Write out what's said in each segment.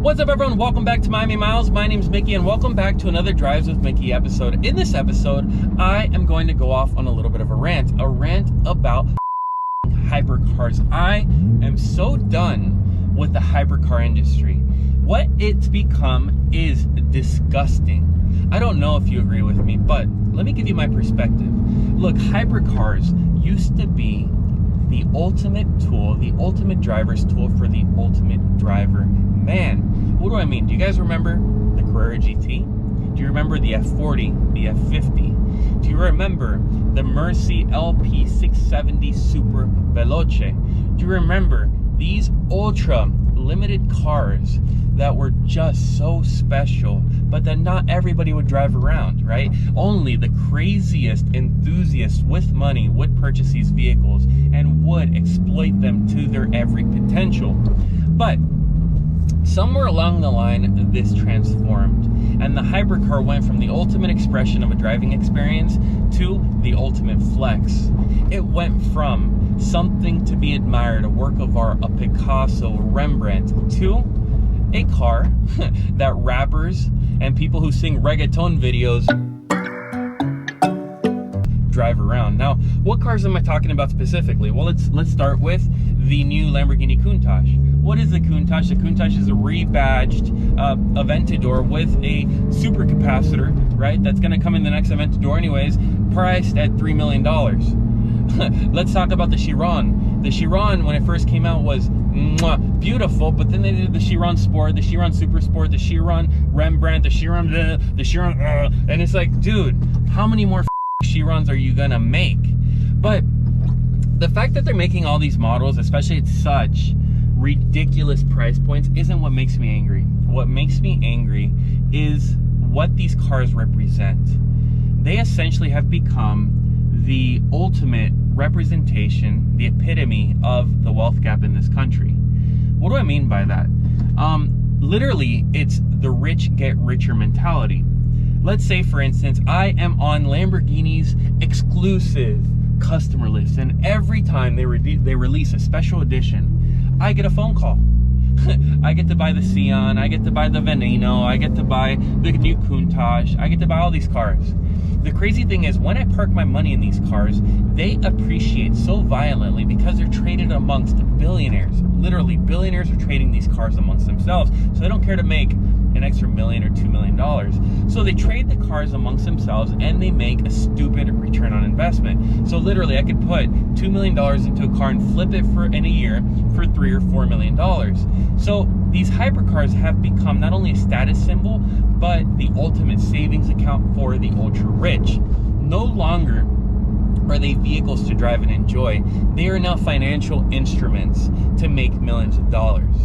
What's up, everyone? Welcome back to Miami Miles. My name is Mickey, and welcome back to another Drives with Mickey episode. In this episode, I am going to go off on a little bit of a rant about hypercars. I am so done with the hypercar industry. What it's become is disgusting. I don't know if you agree with me, but let me give you my perspective. Look, hypercars used to be the ultimate tool, the ultimate driver's tool for the ultimate driver. Man, what do I mean? Do you guys remember the Carrera GT? Do you remember the F40, the F50? Do you remember the Mercy LP670 Super Veloce? Do you remember these ultra limited cars that were just so special, but that not everybody would drive around, right? Only the craziest enthusiasts with money would purchase these vehicles and would exploit them to their every potential. But somewhere along the line, this transformed, and the hypercar went from the ultimate expression of a driving experience to the ultimate flex. It went from something to be admired, a work of art, a Picasso, a Rembrandt, to a car that rappers and people who sing reggaeton videos drive around. Now, what cars am I talking about specifically? Well, let's start with the new Lamborghini Countach. What is the Countach? The Countach is a rebadged Aventador with a super capacitor, right? That's going to come in the next Aventador anyways, priced at $3 million. Let's talk about the Chiron. The Chiron, when it first came out, was beautiful, but then they did the Chiron Sport, the Chiron Super Sport, the Chiron Rembrandt, the Chiron, and it's like, dude, how many more Chirons are you gonna make? But the fact that they're making all these models, especially at such ridiculous price points, isn't what makes me angry. What makes me angry is what these cars represent. They essentially have become the ultimate representation, the epitome of the wealth gap in this country. What do I mean by that? Literally, it's the rich get richer mentality. Let's say, for instance, I am on Lamborghini's exclusive customer list, and every time they release a special edition, I get a phone call. I get to buy the Sion, I get to buy the Veneno, I get to buy the new Countach, I get to buy all these cars. The crazy thing is, when I park my money in these cars, they appreciate so violently because they're traded amongst billionaires. Literally, billionaires are trading these cars amongst themselves, so they don't care to make an extra $1 million or $2 million. So they trade the cars amongst themselves, and they make a stupid return on investment. So literally, I could put $2 million into a car and flip it in a year for $3 or $4 million. So these hypercars have become not only a status symbol, but the ultimate savings account for the ultra rich. No longer are they vehicles to drive and enjoy. They are now financial instruments to make millions of dollars.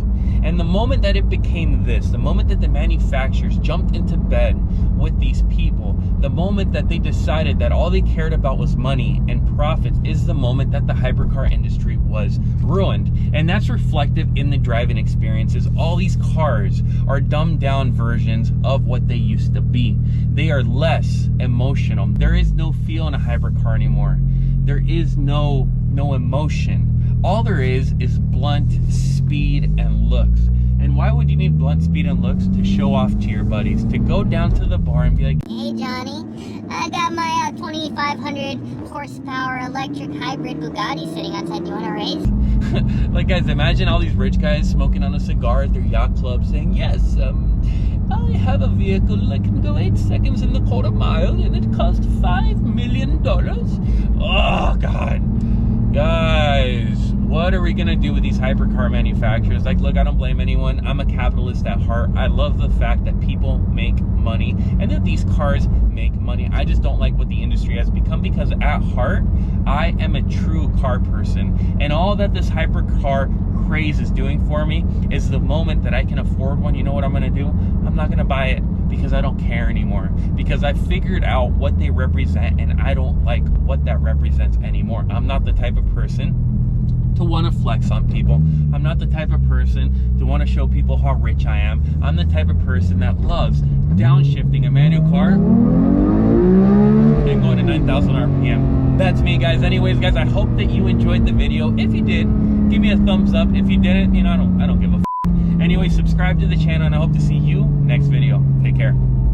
And the moment that it became this, the moment that the manufacturers jumped into bed with these people, the moment that they decided that all they cared about was money and profits, is the moment that the hypercar industry was ruined. And that's reflective in the driving experiences. All these cars are dumbed down versions of what they used to be. They are less emotional. There is no feel in a hypercar anymore. There is no emotion. All there is blunt speed and looks. And why would you need blunt speed and looks? To show off to your buddies, to go down to the bar and be like, hey Johnny, I got my 2500 horsepower electric hybrid Bugatti sitting outside. Do you want to race? Like, guys, imagine all these rich guys smoking on a cigar at their yacht club saying, yes, I have a vehicle that can go 8 seconds in the quarter mile and it costs $5 million. Oh, God. Guys, what are we gonna do with these hypercar manufacturers? Like, look, I don't blame anyone. I'm a capitalist at heart. I love the fact that people make money and that these cars make money. I just don't like what the industry has become, because at heart, I am a true car person. And all that this hypercar craze is doing for me is the moment that I can afford one, you know what I'm gonna do? I'm not gonna buy it because I don't care anymore. Because I figured out what they represent, and I don't like what that represents anymore. I'm not the type of person to want to flex on people. I'm not the type of person to want to show people how rich I am. I'm the type of person that loves downshifting a manual car and going to 9,000 RPM. That's me, guys. Anyways, guys, I hope that you enjoyed the video. If you did, give me a thumbs up. If you didn't, you know, I don't give a f. Anyway, subscribe to the channel, and I hope to see you next video. Take care.